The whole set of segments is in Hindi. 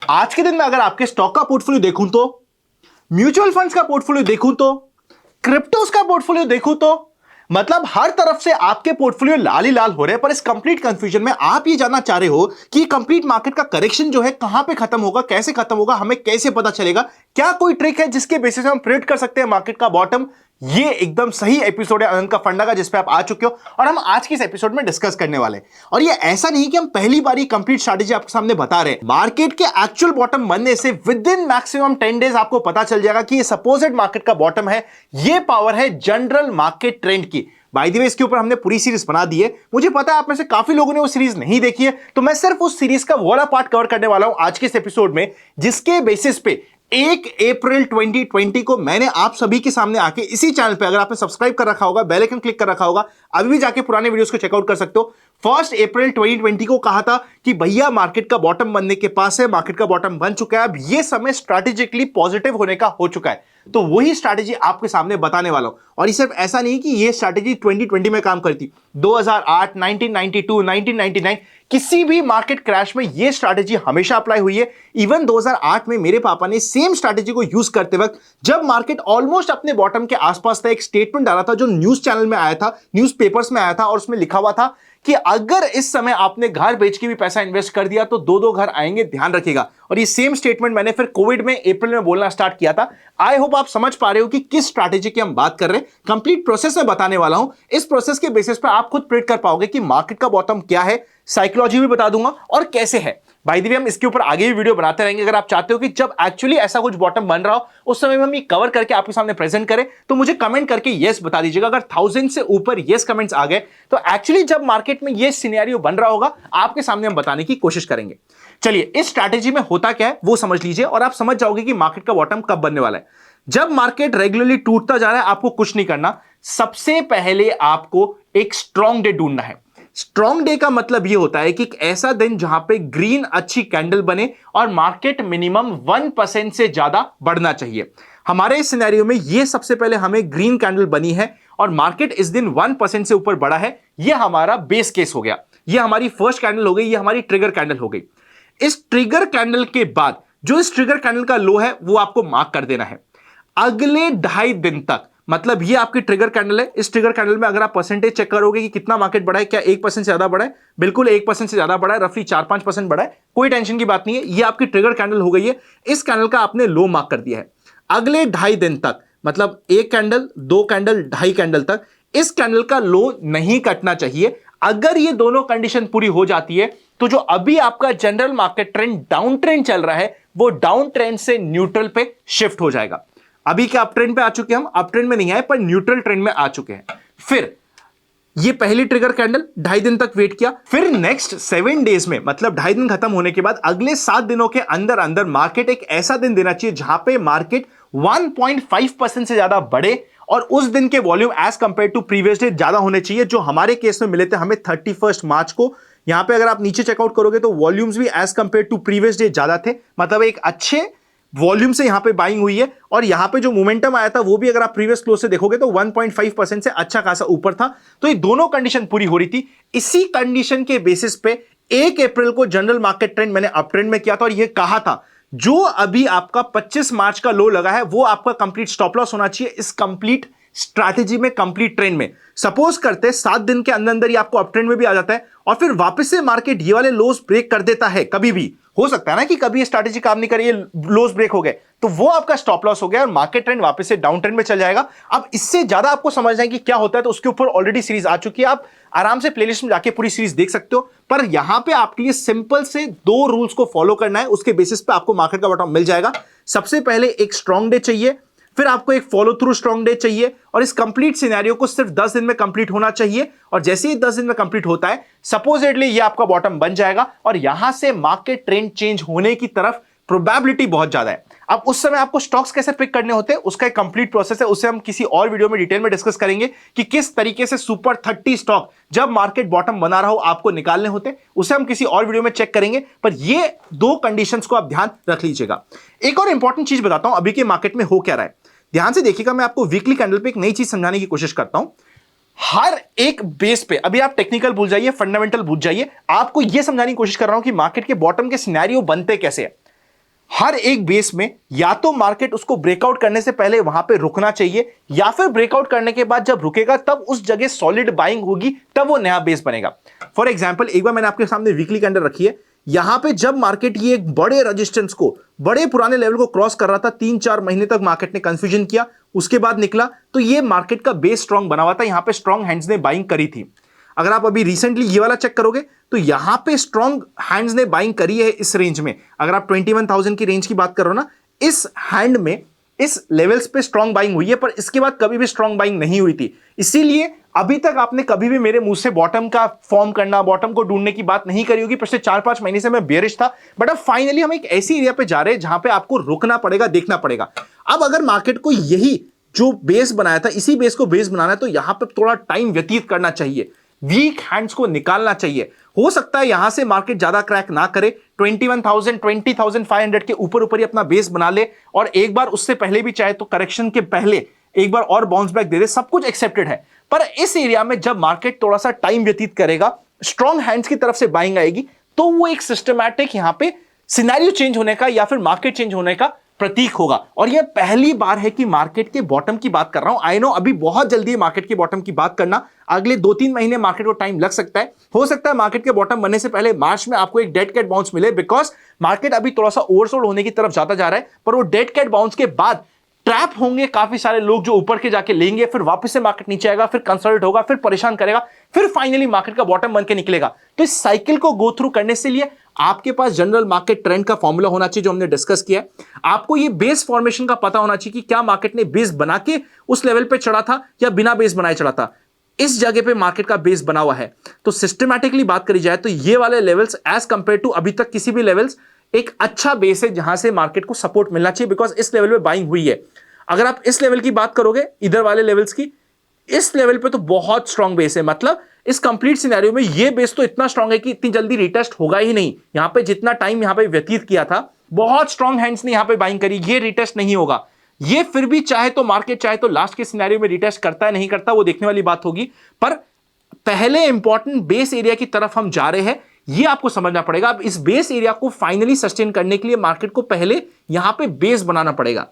आज के दिन में अगर आपके स्टॉक का पोर्टफोलियो देखूं तो, म्यूचुअल फंड्स का पोर्टफोलियो देखूं तो, क्रिप्टोस का पोर्टफोलियो देखूं तो, मतलब हर तरफ से आपके पोर्टफोलियो लाल ही लाल हो रहे हैं। पर इस कंप्लीट कंफ्यूजन में आप ये जानना चाह रहे हो कि कंप्लीट मार्केट का करेक्शन जो है कहां पे खत्म होगा, कैसे खत्म होगा, हमें कैसे पता चलेगा, क्या कोई ट्रिक है जिसके बेसिस पे हम प्रेडिक्ट कर सकते हैं मार्केट का बॉटम। ये एकदम सही एपिसोड है अनंत का फंडा का, जिसपे आप आ चुके हो और हम आज के इस एपिसोड में डिस्कस करने वाले हैं। और ये ऐसा नहीं कि हम पहली बार कंप्लीट स्ट्रैटेजी आपके सामने बता रहे हैं। मार्केट के एक्चुअल बॉटम बनने से विद इन मैक्सिमम 10 डेज आपको पता चल जाएगा कि ये सपोज्ड मार्केट का बॉटम है। ये पावर है जनरल मार्केट ट्रेंड की। बाय द वे, इसके ऊपर हमने पूरी सीरीज बना दी है। मुझे पता है आप में से काफी लोगों ने वो सीरीज नहीं देखी है, तो मैं सिर्फ उस सीरीज का वो वाला पार्ट कवर करने वाला हूं आज के इस एपिसोड में, जिसके बेसिस पे 1 अप्रैल 2020 को मैंने आप सभी के सामने आके इसी चैनल पे, अगर आपने सब्सक्राइब कर रखा होगा, बेल आइकन क्लिक कर रखा होगा, अभी भी जाके पुराने वीडियोस को चेकआउट कर सकते हो। 1 अप्रैल 2020 को कहा था कि भैया मार्केट का बॉटम बनने के पास है, मार्केट का बॉटम बन चुका है, अब ये समय स्ट्रैटेजिकली पॉजिटिव होने का हो चुका है। तो वही स्ट्रैटेजी आपके सामने बताने वाला हूं। और ये सिर्फ ऐसा नहीं कि ये स्ट्रैटेजी 2020 में काम करती, 2008, 1992, 1999 किसी भी मार्केट क्रैश में ये स्ट्रैटेजी हमेशा अप्लाई हुई है। इवन 2008 में मेरे पापा ने सेम स्ट्रैटेजी को यूज करते वक्त, जब मार्केट ऑलमोस्ट अपने बॉटम के आसपास था, एक स्टेटमेंट डाला था जो न्यूज चैनल में आया था, न्यूज पेपर्स में आया था, और उसमें लिखा हुआ था कि अगर इस समय आपने घर बेच के भी पैसा इन्वेस्ट कर दिया तो दो दो घर आएंगे, ध्यान रखिएगा। और ये सेम स्टेटमेंट मैंने फिर कोविड में अप्रैल में बोलना स्टार्ट किया था। आई होप आप समझ पा रहे हो कि किस स्ट्रैटेजी की हम बात कर रहे हैं। कंप्लीट प्रोसेस में बताने वाला हूं। इस प्रोसेस के बेसिस पे आप खुद प्रेडिक्ट कर पाओगे कि मार्केट का बॉटम क्या है, साइकोलॉजी भी बता दूंगा और कैसे है। बाय द वे, हम इसके ऊपर आगे भी वीडियो बनाते रहेंगे। अगर आप चाहते हो कि जब एक्चुअली ऐसा कुछ बॉटम बन रहा हो उस समय में हम ये कवर करके आपके सामने प्रेजेंट करें, तो मुझे कमेंट करके यस बता दीजिएगा। अगर 1000 से ऊपर यस कमेंट्स आ गए तो एक्चुअली जब मार्केट में ये सिनेरियो बन रहा होगा आपके सामने हम बताने की कोशिश करेंगे। चलिए, इस स्ट्रैटेजी में होता क्या है वो समझ लीजिए और आप समझ जाओगे कि मार्केट का बॉटम कब बनने वाला है। जब मार्केट रेगुलरली टूटता जा रहा है, आपको कुछ नहीं करना। सबसे पहले आपको एक स्ट्रॉन्ग डे ढूंढना है। स्ट्रॉन्ग डे का मतलब यह होता है कि एक ऐसा दिन जहां पे ग्रीन अच्छी कैंडल बने और मार्केट मिनिमम 1% से ज्यादा बढ़ना चाहिए। हमारे इस सिनेरियो में यह सबसे पहले हमें ग्रीन कैंडल बनी है और मार्केट इस दिन 1% से ऊपर बढ़ा है। यह हमारा बेस केस हो गया। यह हमारी फर्स्ट कैंडल हो गई, यह हमारी ट्रिगर कैंडल हो गई। इस ट्रिगर कैंडल के बाद जो इस ट्रिगर कैंडल का लो है वो आपको मार्क कर देना है। अगले 2.5 दिन तक, मतलब ये आपकी ट्रिगर कैंडल है। इस ट्रिगर कैंडल में अगर आप परसेंटेज चेक करोगे कि कितना मार्केट बढ़ा है, क्या 1% से ज्यादा बढ़ा है? बिल्कुल 1% से ज्यादा बढ़ा है, रफली 4-5% बढ़ा है। कोई टेंशन की बात नहीं है, ये आपकी ट्रिगर कैंडल हो गई है। इस कैंडल का आपने लो मार्क कर दिया है। अगले 2.5 दिन तक, मतलब 1 कैंडल, 2 कैंडल, 2.5 कैंडल तक इस कैंडल का लो नहीं कटना चाहिए। अगर ये दोनों कंडीशन पूरी हो जाती है तो जो अभी आपका general market trend down trend चल रहा है वो डाउन ट्रेंड से न्यूट्रल पे शिफ्ट हो जाएगा। अभी क्या अप ट्रेंड पे आ चुके हैं हम, अप ट्रेंड में नहीं आए पर न्यूट्रल ट्रेंड में आ चुके हैं। फिर ये पहली ट्रिगर कैंडल 2.5 दिन तक वेट किया। फिर नेक्स्ट 7 डेज में, मतलब 2.5 दिन खत्म होने के बाद अगले 7 दिनों के अंदर अंदर मार्केट एक ऐसा दिन देना चाहिए जहां पे मार्केट 1.5% से ज्यादा बढ़े और उस दिन के volume as compare to previous day ज्यादा होने चाहिए, जो हमारे केस में मिले थे हमें 31 मार्च को। यहां पे अगर आप नीचे चेकआउट करोगे तो वॉल्यूम्स भी as compare to previous day ज्यादा थे, मतलब एक अच्छे वॉल्यूम से यहां पे बाइंग हुई है। और यहां पे जो मोमेंटम आया था वो भी अगर आप प्रीवियस क्लोज से देखोगे तो 1.5% से अच्छा खासा ऊपर था। तो ये दोनों कंडीशन पूरी हो रही थी। इसी कंडीशन के बेसिस पे 1 अप्रैल को जनरल मार्केट ट्रेंड मैंने अप ट्रेंड में किया था और ये कहा था जो अभी आपका 25 मार्च का लो लगा है वो आपका कंप्लीट स्टॉप लॉस होना चाहिए इस कंप्लीट स्ट्रैटेजी में, कंप्लीट ट्रेंड में। सपोज करते 7 दिन के अंदर अंदर ही आपको अप ट्रेंड में भी आ जाता है और फिर वापस से मार्केट ये वाले लोस ब्रेक कर देता है। कभी भी हो सकता है ना कि कभी ये स्ट्रैटेजी काम नहीं करी, लोस ब्रेक हो गए, तो वो आपका स्टॉप लॉस हो गया और मार्केट ट्रेंड वापस से डाउन ट्रेंड में चल जाएगा। अब इससे ज्यादा आपको समझना है कि क्या होता है तो उसके ऊपर ऑलरेडी सीरीज आ चुकी है, आप आराम से प्लेलिस्ट में जाके पूरी सीरीज देख सकते हो। पर यहां पे आपके लिए सिंपल से 2 रूल्स को फॉलो करना है, उसके बेसिस पे आपको मार्केट का बॉटम मिल जाएगा। सबसे पहले एक स्ट्रॉन्ग डे चाहिए, फिर आपको एक फॉलो थ्रू स्ट्रॉन्ग डे चाहिए और इस कंप्लीट सिनेरियो को सिर्फ 10 दिन में कंप्लीट होना चाहिए। और जैसे ही 10 दिन में कंप्लीट होता है सपोजिटली ये आपका बॉटम बन जाएगा और यहां से मार्केट ट्रेंड चेंज होने की तरफ प्रोबेबिलिटी बहुत ज्यादा है। अब उस समय आपको स्टॉक्स कैसे पिक करने होते हैं उसका एक कंप्लीट प्रोसेस है, उसे हम किसी और वीडियो में डिटेल में डिस्कस करेंगे कि किस तरीके से सुपर 30 स्टॉक जब मार्केट बॉटम बना रहा हो आपको निकालने होते हैं, उसे हम किसी और वीडियो में चेक करेंगे। पर ये 2 कंडीशंस को आप ध्यान रख लीजिएगा। एक और इंपॉर्टेंट चीज बताता हूं अभी के मार्केट में हो क्या रहा है, ध्यान से देखिएगा। मैं आपको वीकली कैंडल पे एक नई चीज समझाने की कोशिश करता हूं। हर एक बेस पे, अभी आप टेक्निकल भूल जाइए, फंडामेंटल भूल जाइए, आपको यह समझाने की कोशिश कर रहा हूं कि मार्केट के बॉटम के सिनेरियो बनते कैसे हैं। हर एक बेस में या तो मार्केट उसको ब्रेकआउट करने से पहले वहां पे रुकना चाहिए, या फिर ब्रेकआउट करने के बाद जब रुकेगा तब उस जगह सॉलिड बाइंग होगी, तब वो नया बेस बनेगा। फॉर एग्जांपल एक बार मैंने आपके सामने वीकली कैंडल रखी है, यहां पे जब मार्केट ये एक बड़े रेजिस्टेंस को, बड़े पुराने लेवल को क्रॉस कर रहा था, 3-4 महीने तक मार्केट ने कंफ्यूजन किया, उसके बाद निकला, तो ये मार्केट का बेस स्ट्रांग बना हुआ था, यहां पे स्ट्रांग हैंड्स ने बाइंग करी थी। अगर आप अभी रिसेंटली ये वाला चेक करोगे तो यहां पे स्ट्रांग हैंड्स ने बाइंग करी है इस रेंज में। अगर आप 21,000 की रेंज की बात करो ना, इस हैंड में इस लेवल्स पे स्ट्रांग बाइंग हुई है, पर इसके बाद कभी भी स्ट्रांग बाइंग नहीं हुई थी। इसीलिए अभी तक आपने कभी भी मेरे मुंह से बॉटम का फॉर्म करना, बॉटम को ढूंढने की बात नहीं करी होगी। पिछले 4-5 महीने से मैं बेरिश था, बट अब फाइनली हम एक ऐसी एरिया पे जा रहे हैं जहां पे आपको रुकना पड़ेगा, देखना पड़ेगा। अब अगर मार्केट को यही जो बेस बनाया था, इसी बेस को बेस बनाना है, तो यहां पे थोड़ा टाइम व्यतीत करना चाहिए, वीक हैंड्स को निकालना चाहिए। हो सकता है यहां से मार्केट ज्यादा क्रैक ना करे, 21,000 20,500 के ऊपर ऊपर ही अपना बेस बना ले, और एक बार उससे पहले भी चाहे तो करेक्शन के पहले एक बार और बाउंस बैक दे दे, सब कुछ एक्सेप्टेड है। पर इस एरिया में जब मार्केट थोड़ा सा टाइम व्यतीत करेगा, स्ट्रॉन्ग हैंड्स की तरफ से बाइंग आएगी, तो वो एक सिस्टमैटिक यहां पे सिनेरियो चेंज होने का या फिर मार्केट चेंज होने का प्रतीक होगा। और यह पहली बार है कि मार्केट के बॉटम की बात कर रहा हूं। आई नो अभी बहुत जल्दी है मार्केट के बॉटम की बात करना, अगले 2-3 महीने मार्केट को टाइम लग सकता है। हो सकता है मार्केट के बॉटम बनने से पहले मार्च में आपको एक डेड कैट बाउंस मिले, बिकॉज मार्केट अभी थोड़ा सा ओवरसोल्ड होने की तरफ जाता जा रहा है। पर वो डेड कैट बाउंस के बाद ट्रैप होंगे काफी सारे लोग जो ऊपर के जाके लेंगे, फिर वापस से मार्केट नीचे आएगा, फिर कंसल्ट होगा, फिर परेशान करेगा, फिर फाइनली मार्केट का बॉटम बन के निकलेगा। तो इस साइकिल को गो थ्रू करने से लिए आपके पास जनरल मार्केट ट्रेंड का फॉर्मूला होना चाहिए, जो हमने डिस्कस किया है। आपको ये बेस फॉर्मेशन का पता होना चाहिए कि क्या मार्केट ने बेस बना के उस लेवल पे चढ़ा था या बिना बेस बनाए चढ़ा था। इस जगह पे मार्केट का बेस बना हुआ है, तो सिस्टमैटिकली बात करी जाए तो ये वाले लेवल्स एज कंपेयर टू अभी तक किसी भी लेवल्स एक अच्छा बेस है जहां से मार्केट को सपोर्ट मिलना चाहिए, बिकॉज इस लेवल पे बाइंग हुई है। अगर आप इस लेवल की बात करोगे, इधर वाले लेवल्स की, इस लेवल पे तो बहुत स्ट्रांग बेस है। मतलब इस कंप्लीट सिनेरियो में ये बेस तो इतना स्ट्रांग है कि इतनी जल्दी रिटेस्ट होगा ही नहीं। यहां पे जितना टाइम यहां पे व्यतीत किया था, बहुत स्ट्रांग हैंड्स ने यहां पे बाइंग करी, ये रिटेस्ट नहीं होगा। ये फिर भी चाहे तो मार्केट चाहे तो लास्ट के सिनेरियो में रिटेस्ट करता है नहीं करता, वो देखने वाली बात होगी। पर पहले इंपॉर्टेंट बेस एरिया की तरफ हम जा रहे हैं, ये आपको समझना पड़ेगा। अब इस बेस एरिया को फाइनली सस्टेन करने के लिए मार्केट को पहले यहां पे बेस बनाना पड़ेगा।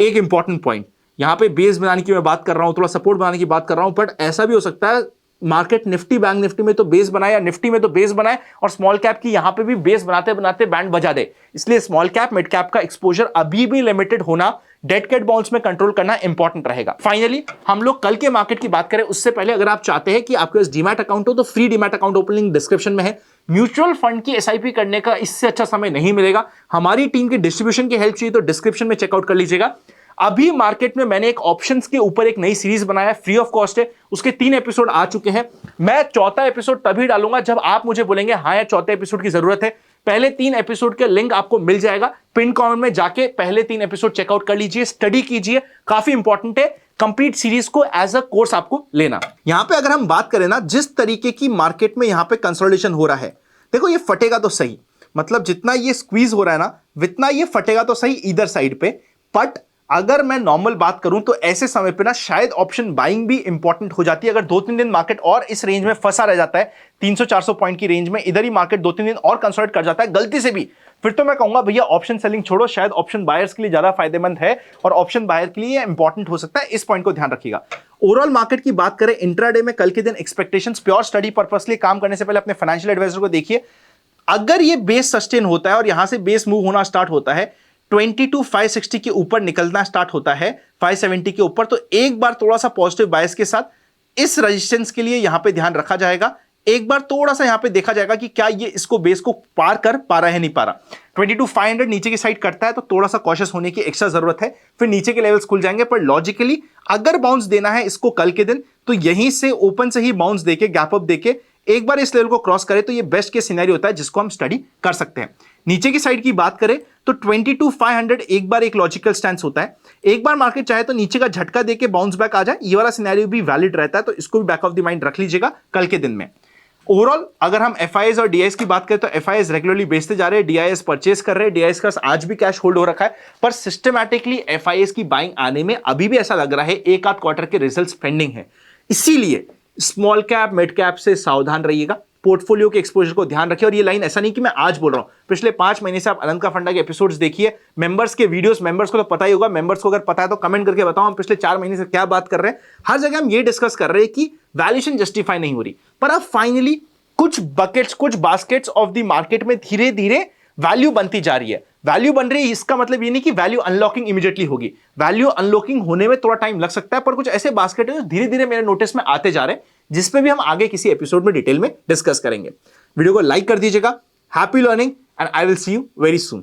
एक इंपॉर्टेंट पॉइंट, यहां पे बेस बनाने की मैं बात कर रहा हूं, थोड़ा सपोर्ट बनाने की बात कर रहा हूं, बट ऐसा भी हो सकता है मार्केट निफ्टी बैंक निफ्टी में तो बेस बनाए, या निफ्टी में तो बेस बनाए और स्मॉल कैप की यहां पे भी बेस बनाते बनाते बैंड बजा दे। इसलिए स्मॉल कैप मिड कैप का एक्सपोजर अभी भी लिमिटेड होना, डेड कैट बाउंस में कंट्रोल करना इंपॉर्टेंट रहेगा। फाइनली हम लोग कल के मार्केट की बात करें उससे पहले, अगर आप चाहते हैं कि आपके पास डीमैट अकाउंट हो तो free demat account opening description में है। म्यूचुअल फंड की एसआईपी करने का इससे अच्छा समय नहीं मिलेगा। हमारी टीम की डिस्ट्रीब्यूशन की हेल्प चाहिए तो डिस्क्रिप्शन में चेकआउट कर लीजिएगा। अभी मार्केट में मैंने एक ऑप्शंस के ऊपर एक नई सीरीज बनाया, फ्री ऑफ कॉस्ट है, उसके 3 एपिसोड आ चुके हैं। मैं चौथा एपिसोड तभी डालूंगा जब आप मुझे बोलेंगे हाँ यार चौथे एपिसोड की जरूरत है। पहले 3 एपिसोड के लिंक आपको मिल जाएगा, पिन कमेंट में जाके पहले 3 एपिसोड चेकआउट कर लीजिए, स्टडी कीजिए, काफी इंपॉर्टेंट है कंप्लीट सीरीज को एज अ कोर्स आपको लेना। यहां पे अगर हम बात करें ना, जिस तरीके की मार्केट में यहां पे कंसोलिडेशन हो रहा है, देखो ये फटेगा तो सही, मतलब जितना ये स्क्वीज हो रहा है ना, उतना ये फटेगा तो सही इधर साइड पे। बट अगर मैं नॉर्मल बात करूं तो ऐसे समय पे ना शायद ऑप्शन बाइंग भी इंपॉर्टेंट हो जाती है। अगर 2-3 दिन मार्केट और इस रेंज में फंसा रह जाता है, 300-400 पॉइंट की रेंज में, इधर ही मार्केट 2-3 दिन और कंसोलिडेट कर जाता है गलती से भी, फिर तो मैं कहूंगा भैया ऑप्शन सेलिंग छोड़ो, शायद ऑप्शन बायर्स के लिए ज्यादा फायदेमंद है और ऑप्शन बायर के लिए इंपॉर्टेंट हो सकता है। इस पॉइंट को ध्यान रखिएगा। ओवरऑल मार्केट की बात करें इंट्राडे में, कल के दिन एक्सपेक्टेशंस प्योर स्टडी पर्पस के लिए काम करने से पहले अपने फाइनेंशियल एडवाइजर को देखिए। अगर ये बेस सस्टेन होता है और यहां से बेस मूव होना स्टार्ट होता है, 22,560 के ऊपर निकलना स्टार्ट होता है, 570 के ऊपर, तो एक बार थोड़ा सा पॉजिटिव बायस के साथ इस रेजिस्टेंस के लिए यहां पे ध्यान रखा जाएगा। एक बार थोड़ा सा यहां पे देखा जाएगा कि क्या ये इसको बेस को पार कर पा रहा है नहीं पा रहा। 22,500 नीचे की साइड करता है तो थोड़ा सा कॉशियस होने की एक्स्ट्रा जरूरत है, फिर नीचे के लेवल्स खुल जाएंगे। पर लॉजिकली अगर बाउंस देना है इसको कल के दिन, तो यहीं से ओपन से ही बाउंस देके, गैप अप देके एक बार इस लेवल को क्रॉस करे तो ये बेस्ट केस सिनेरियो होता है जिसको हम स्टडी कर सकते हैं। नीचे की साइड की बात करें तो 22,500 एक बार एक लॉजिकल स्टैंस होता है। एक बार मार्केट चाहे तो नीचे का झटका देके बाउंस बैक आ जाए, ये वाला सिनेरियो भी वैलिड रहता है, तो इसको भी बैक ऑफ द माइंड रख लीजिएगा कल के दिन में। ओवरऑल अगर हम एफआईएस और डीआईएस की बात करें तो एफआईएस रेगुलरली बेचते जा रहे हैं, डीआईएस परचेस कर रहे हैं। डीआईएस का आज भी कैश होल्ड हो रखा है, पर सिस्टमैटिकली एफआईएस की बाइंग आने में अभी भी ऐसा लग रहा है एक आध क्वार्टर के रिजल्ट्स पेंडिंग है। इसीलिए स्मॉल कैप मिड कैप से सावधान रहिएगा। पोर्टफोलियो के एक्सपोजर को ध्यान रखें। और ये लाइन ऐसा नहीं कि मैं आज बोल रहा हूं, पिछले 5 महीने से आप अनंत का फंडा के एपिसोड्स देखिए, मेंबर्स के वीडियोस, मेंबर्स को तो पता ही होगा, मेंबर्स को अगर पता है तो कमेंट करके बताओ हम पिछले 4 महीने से क्या बात कर रहे हैं। हर जगह हम ये डिस्कस कर रहे हैं कि वैल्यूएशन जस्टिफाई नहीं हो रही, पर अब फाइनली कुछ बकेट्स, कुछ बास्केट्स ऑफ द मार्केट में धीरे धीरे वैल्यू बनती जा रही है। वैल्यू बन रही है, इसका मतलब ये नहीं कि वैल्यू अनलॉकिंग इमीडिएटली होगी। वैल्यू अनलॉकिंग होने में थोड़ा टाइम लग सकता है, पर कुछ ऐसे बास्केट है जो धीरे धीरे मेरे नोटिस में आते जा रहे हैं, जिसपे भी हम आगे किसी एपिसोड में डिटेल में डिस्कस करेंगे। वीडियो को लाइक कर दीजिएगा। Happy learning and I will see you very soon.